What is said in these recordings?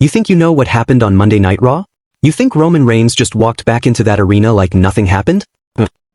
You think you know what happened on Monday Night Raw? You think Roman Reigns just walked back into that arena like nothing happened?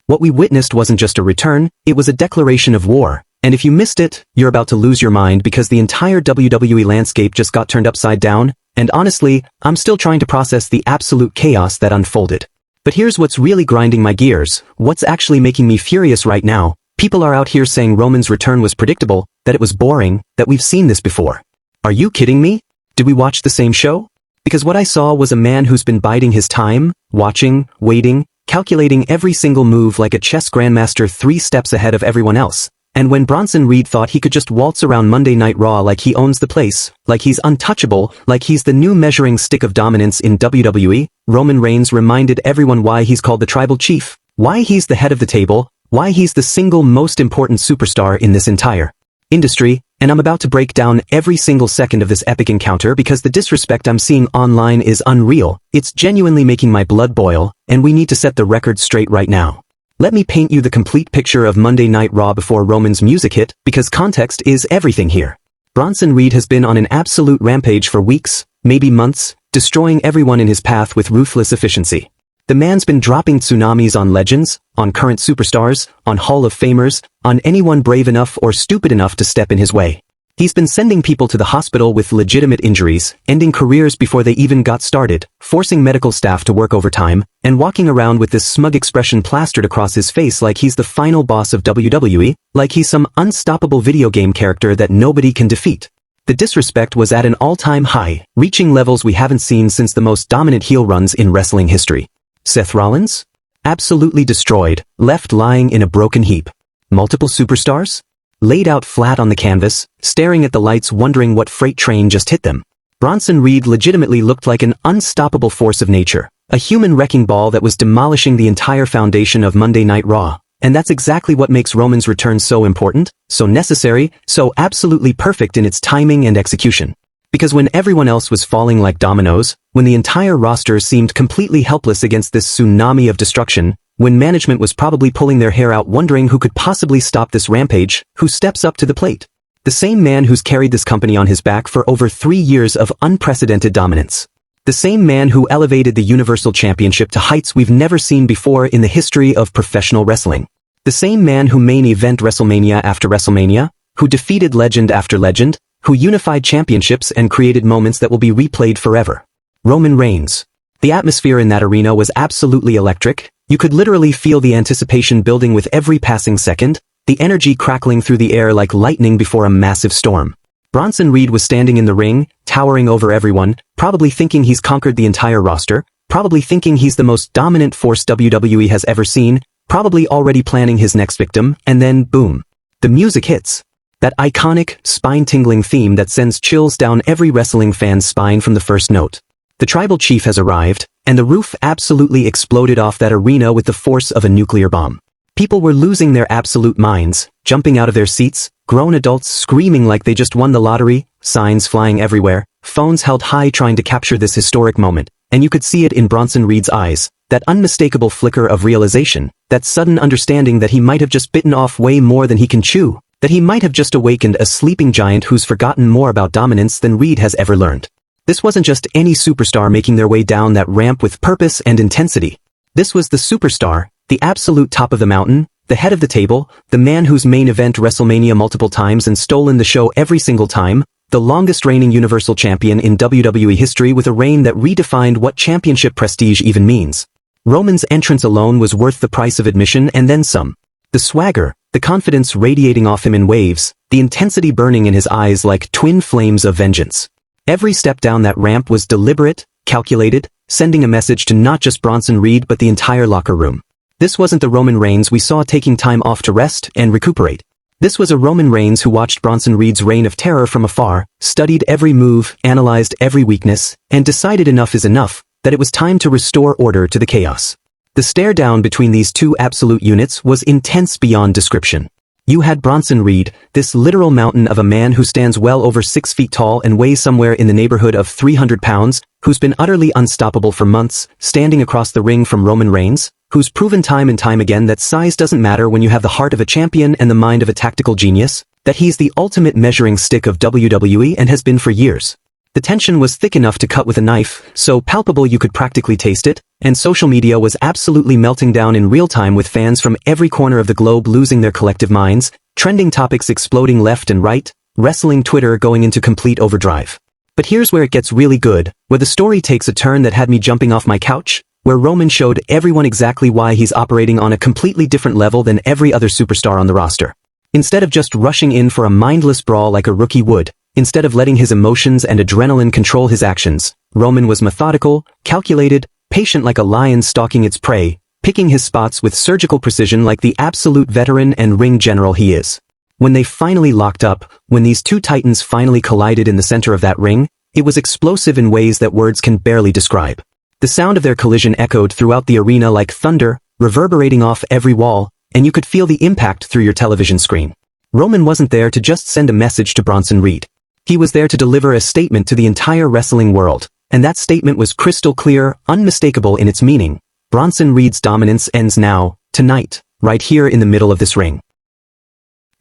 What we witnessed wasn't just a return, it was a declaration of war. And if you missed it, you're about to lose your mind because the entire WWE landscape just got turned upside down, and honestly, I'm still trying to process the absolute chaos that unfolded. But here's what's really grinding my gears, what's actually making me furious right now. People are out here saying Roman's return was predictable, that it was boring, that we've seen this before. Are you kidding me? Did we watch the same show? Because what I saw was a man who's been biding his time, watching, waiting, calculating every single move like a chess grandmaster 3 steps ahead of everyone else. And when Bronson Reed thought he could just waltz around Monday Night Raw like he owns the place, like he's untouchable, like he's the new measuring stick of dominance in WWE, Roman Reigns reminded everyone why he's called the Tribal Chief, why he's the head of the table, why he's the single most important superstar in this entire industry, and I'm about to break down every single second of this epic encounter because the disrespect I'm seeing online is unreal, it's genuinely making my blood boil, and we need to set the record straight right now. Let me paint you the complete picture of Monday Night Raw before Roman's music hit, because context is everything here. Bronson Reed has been on an absolute rampage for weeks, maybe months, destroying everyone in his path with ruthless efficiency. The man's been dropping tsunamis on legends, on current superstars, on Hall of Famers, on anyone brave enough or stupid enough to step in his way. He's been sending people to the hospital with legitimate injuries, ending careers before they even got started, forcing medical staff to work overtime, and walking around with this smug expression plastered across his face like he's the final boss of WWE, like he's some unstoppable video game character that nobody can defeat. The disrespect was at an all-time high, reaching levels we haven't seen since the most dominant heel runs in wrestling history. Seth Rollins? Absolutely destroyed, left lying in a broken heap. Multiple superstars? Laid out flat on the canvas, staring at the lights wondering what freight train just hit them. Bronson Reed legitimately looked like an unstoppable force of nature, a human wrecking ball that was demolishing the entire foundation of Monday Night Raw. And that's exactly what makes Roman's return so important, so necessary, so absolutely perfect in its timing and execution. Because when everyone else was falling like dominoes, when the entire roster seemed completely helpless against this tsunami of destruction, when management was probably pulling their hair out wondering who could possibly stop this rampage, who steps up to the plate? The same man who's carried this company on his back for over 3 years of unprecedented dominance. The same man who elevated the Universal Championship to heights we've never seen before in the history of professional wrestling. The same man who main event WrestleMania after WrestleMania, who defeated legend after legend, who unified championships and created moments that will be replayed forever. Roman Reigns. The atmosphere in that arena was absolutely electric. You could literally feel the anticipation building with every passing second, the energy crackling through the air like lightning before a massive storm. Bronson Reed was standing in the ring, towering over everyone, probably thinking he's conquered the entire roster, probably thinking he's the most dominant force WWE has ever seen, probably already planning his next victim, and then boom. The music hits. That iconic, spine-tingling theme that sends chills down every wrestling fan's spine from the first note. The Tribal Chief has arrived, and the roof absolutely exploded off that arena with the force of a nuclear bomb. People were losing their absolute minds, jumping out of their seats, grown adults screaming like they just won the lottery, signs flying everywhere, phones held high trying to capture this historic moment, and you could see it in Bronson Reed's eyes, that unmistakable flicker of realization, that sudden understanding that he might have just bitten off way more than he can chew, that he might have just awakened a sleeping giant who's forgotten more about dominance than Reed has ever learned. This wasn't just any superstar making their way down that ramp with purpose and intensity. This was the superstar, the absolute top of the mountain, the head of the table, the man who's main event WrestleMania multiple times and stolen the show every single time, the longest reigning Universal Champion in WWE history with a reign that redefined what championship prestige even means. Roman's entrance alone was worth the price of admission and then some. The swagger, the confidence radiating off him in waves, the intensity burning in his eyes like twin flames of vengeance. Every step down that ramp was deliberate, calculated, sending a message to not just Bronson Reed but the entire locker room. This wasn't the Roman Reigns we saw taking time off to rest and recuperate. This was a Roman Reigns who watched Bronson Reed's reign of terror from afar, studied every move, analyzed every weakness, and decided enough is enough, that it was time to restore order to the chaos. The stare down between these two absolute units was intense beyond description. You had Bronson Reed, this literal mountain of a man who stands well over 6 feet tall and weighs somewhere in the neighborhood of 300 pounds, who's been utterly unstoppable for months, standing across the ring from Roman Reigns, who's proven time and time again that size doesn't matter when you have the heart of a champion and the mind of a tactical genius, that he's the ultimate measuring stick of WWE and has been for years. The tension was thick enough to cut with a knife, so palpable you could practically taste it, and social media was absolutely melting down in real time with fans from every corner of the globe losing their collective minds, trending topics exploding left and right, wrestling Twitter going into complete overdrive. But here's where it gets really good, where the story takes a turn that had me jumping off my couch, where Roman showed everyone exactly why he's operating on a completely different level than every other superstar on the roster. Instead of just rushing in for a mindless brawl like a rookie would, instead of letting his emotions and adrenaline control his actions, Roman was methodical, calculated, patient like a lion stalking its prey, picking his spots with surgical precision like the absolute veteran and ring general he is. When they finally locked up, when these two titans finally collided in the center of that ring, it was explosive in ways that words can barely describe. The sound of their collision echoed throughout the arena like thunder, reverberating off every wall, and you could feel the impact through your television screen. Roman wasn't there to just send a message to Bronson Reed. He was there to deliver a statement to the entire wrestling world, and that statement was crystal clear, unmistakable in its meaning. Bronson Reed's dominance ends now, tonight, right here in the middle of this ring.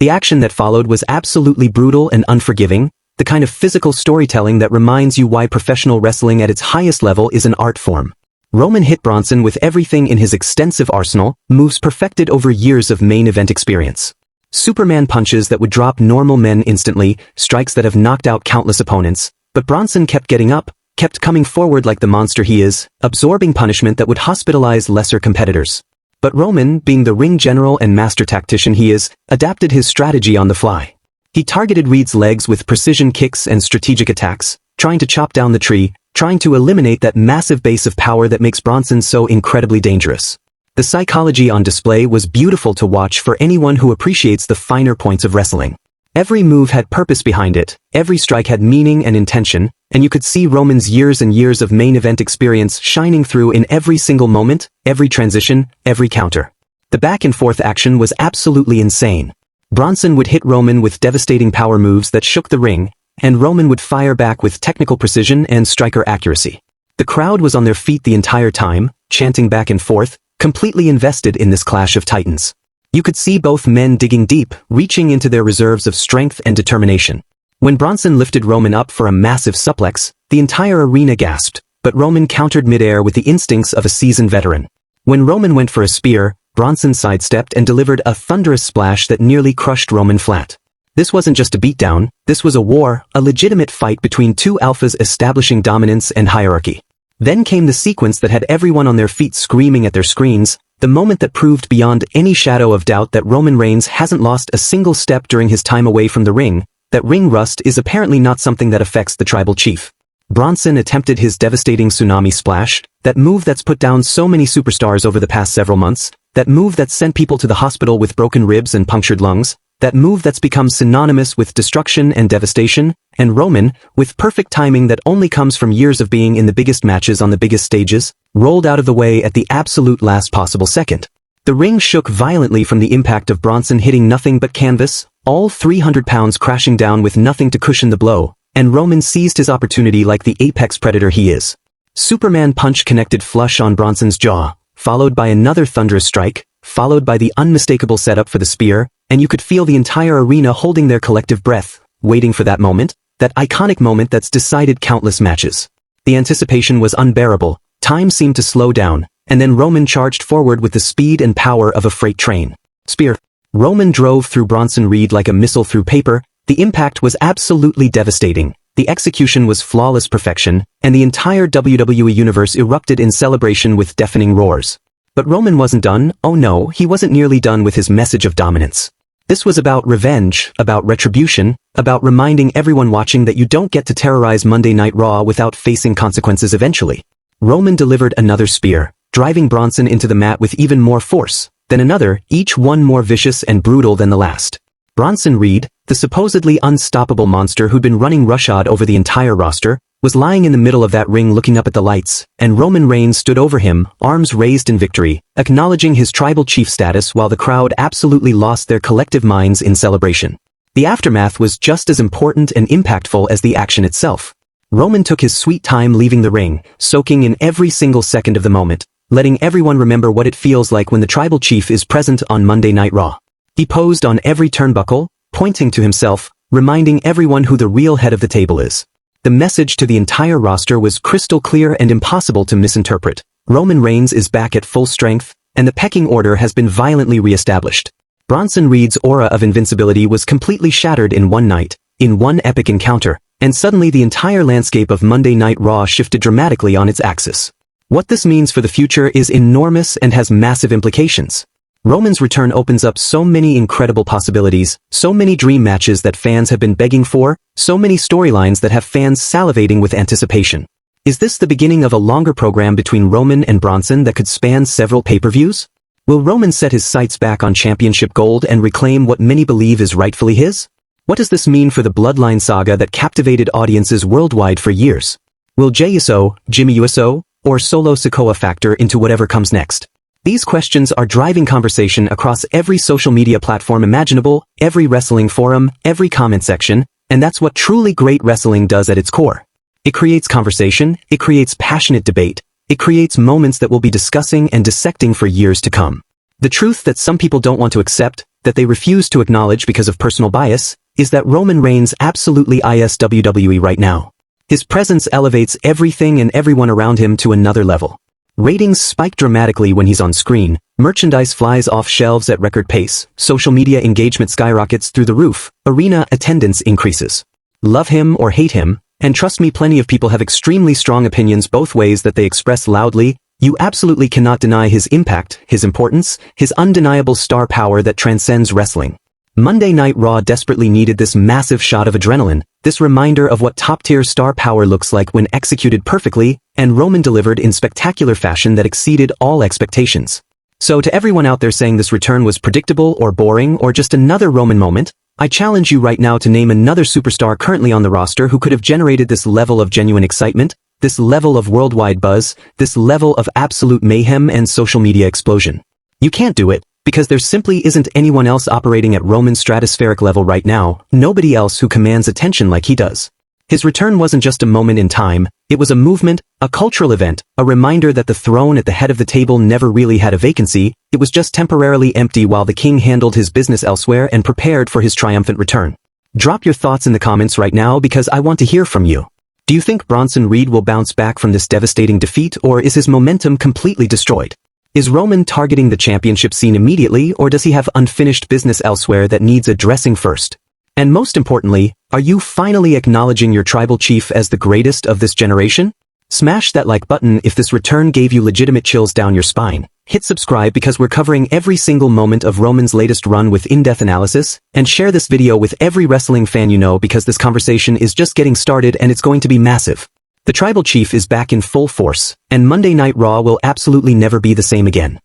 The action that followed was absolutely brutal and unforgiving, the kind of physical storytelling that reminds you why professional wrestling at its highest level is an art form. Roman hit Bronson with everything in his extensive arsenal, moves perfected over years of main event experience. Superman punches that would drop normal men instantly, strikes that have knocked out countless opponents, but Bronson kept getting up, kept coming forward like the monster he is, absorbing punishment that would hospitalize lesser competitors. But Roman, being the ring general and master tactician he is, adapted his strategy on the fly. He targeted Reed's legs with precision kicks and strategic attacks, trying to chop down the tree, trying to eliminate that massive base of power that makes Bronson so incredibly dangerous. The psychology on display was beautiful to watch for anyone who appreciates the finer points of wrestling. Every move had purpose behind it, every strike had meaning and intention, and you could see Roman's years and years of main event experience shining through in every single moment, every transition, every counter. The back and forth action was absolutely insane. Bronson would hit Roman with devastating power moves that shook the ring, and Roman would fire back with technical precision and striker accuracy. The crowd was on their feet the entire time, chanting back and forth, completely invested in this clash of titans. You could see both men digging deep, reaching into their reserves of strength and determination. When Bronson lifted Roman up for a massive suplex, the entire arena gasped, but Roman countered midair with the instincts of a seasoned veteran. When Roman went for a spear, Bronson sidestepped and delivered a thunderous splash that nearly crushed Roman flat. This wasn't just a beatdown, this was a war, a legitimate fight between two alphas establishing dominance and hierarchy. Then came the sequence that had everyone on their feet screaming at their screens, the moment that proved beyond any shadow of doubt that Roman Reigns hasn't lost a single step during his time away from the ring, that ring rust is apparently not something that affects the tribal chief. Bronson attempted his devastating tsunami splash, that move that's put down so many superstars over the past several months, that move that's sent people to the hospital with broken ribs and punctured lungs, that move that's become synonymous with destruction and devastation, and Roman, with perfect timing that only comes from years of being in the biggest matches on the biggest stages, rolled out of the way at the absolute last possible second. The ring shook violently from the impact of Bronson hitting nothing but canvas, all 300 pounds crashing down with nothing to cushion the blow, and Roman seized his opportunity like the apex predator he is. Superman punch connected flush on Bronson's jaw, followed by another thunderous strike, followed by the unmistakable setup for the spear, and you could feel the entire arena holding their collective breath, waiting for that moment, that iconic moment that's decided countless matches. The anticipation was unbearable, time seemed to slow down, and then Roman charged forward with the speed and power of a freight train. Spear. Roman drove through Bronson Reed like a missile through paper, the impact was absolutely devastating, the execution was flawless perfection, and the entire WWE universe erupted in celebration with deafening roars. But Roman wasn't done, oh no, he wasn't nearly done with his message of dominance. This was about revenge, about retribution, about reminding everyone watching that you don't get to terrorize Monday Night Raw without facing consequences eventually. Roman delivered another spear, driving Bronson into the mat with even more force, then another, each one more vicious and brutal than the last. Bronson Reed, the supposedly unstoppable monster who'd been running roughshod over the entire roster, was lying in the middle of that ring looking up at the lights, and Roman Reigns stood over him, arms raised in victory, acknowledging his tribal chief status while the crowd absolutely lost their collective minds in celebration. The aftermath was just as important and impactful as the action itself. Roman took his sweet time leaving the ring, soaking in every single second of the moment, letting everyone remember what it feels like when the tribal chief is present on Monday Night Raw. He posed on every turnbuckle, pointing to himself, reminding everyone who the real head of the table is. The message to the entire roster was crystal clear and impossible to misinterpret. Roman Reigns is back at full strength, and the pecking order has been violently re-established. Bronson Reed's aura of invincibility was completely shattered in one night, in one epic encounter, and suddenly the entire landscape of Monday Night Raw shifted dramatically on its axis. What this means for the future is enormous and has massive implications. Roman's return opens up so many incredible possibilities, so many dream matches that fans have been begging for, so many storylines that have fans salivating with anticipation. Is this the beginning of a longer program between Roman and Bronson that could span several pay-per-views? Will Roman set his sights back on championship gold and reclaim what many believe is rightfully his? What does this mean for the Bloodline saga that captivated audiences worldwide for years? Will Jey Uso, Jimmy Uso, or Solo Sikoa factor into whatever comes next? These questions are driving conversation across every social media platform imaginable, every wrestling forum, every comment section, and that's what truly great wrestling does at its core. It creates conversation, it creates passionate debate, it creates moments that we'll be discussing and dissecting for years to come. The truth that some people don't want to accept, that they refuse to acknowledge because of personal bias, is that Roman Reigns absolutely is WWE right now. His presence elevates everything and everyone around him to another level. Ratings spike dramatically when he's on screen, merchandise flies off shelves at record pace, social media engagement skyrockets through the roof, arena attendance increases. Love him or hate him, and trust me, plenty of people have extremely strong opinions both ways that they express loudly, you absolutely cannot deny his impact, his importance, his undeniable star power that transcends wrestling. Monday Night Raw desperately needed this massive shot of adrenaline, this reminder of what top-tier star power looks like when executed perfectly, and Roman delivered in spectacular fashion that exceeded all expectations. So to everyone out there saying this return was predictable or boring or just another Roman moment, I challenge you right now to name another superstar currently on the roster who could have generated this level of genuine excitement, this level of worldwide buzz, this level of absolute mayhem and social media explosion. You can't do it, because there simply isn't anyone else operating at Roman's stratospheric level right now, nobody else who commands attention like he does. His return wasn't just a moment in time, it was a movement, a cultural event, a reminder that the throne at the head of the table never really had a vacancy, it was just temporarily empty while the king handled his business elsewhere and prepared for his triumphant return. Drop your thoughts in the comments right now because I want to hear from you. Do you think Bronson Reed will bounce back from this devastating defeat, or is his momentum completely destroyed? Is Roman targeting the championship scene immediately, or does he have unfinished business elsewhere that needs addressing first? And most importantly, are you finally acknowledging your tribal chief as the greatest of this generation? Smash that like button if this return gave you legitimate chills down your spine. Hit subscribe because we're covering every single moment of Roman's latest run with in-depth analysis, and share this video with every wrestling fan you know because this conversation is just getting started and it's going to be massive. The tribal chief is back in full force, and Monday Night Raw will absolutely never be the same again.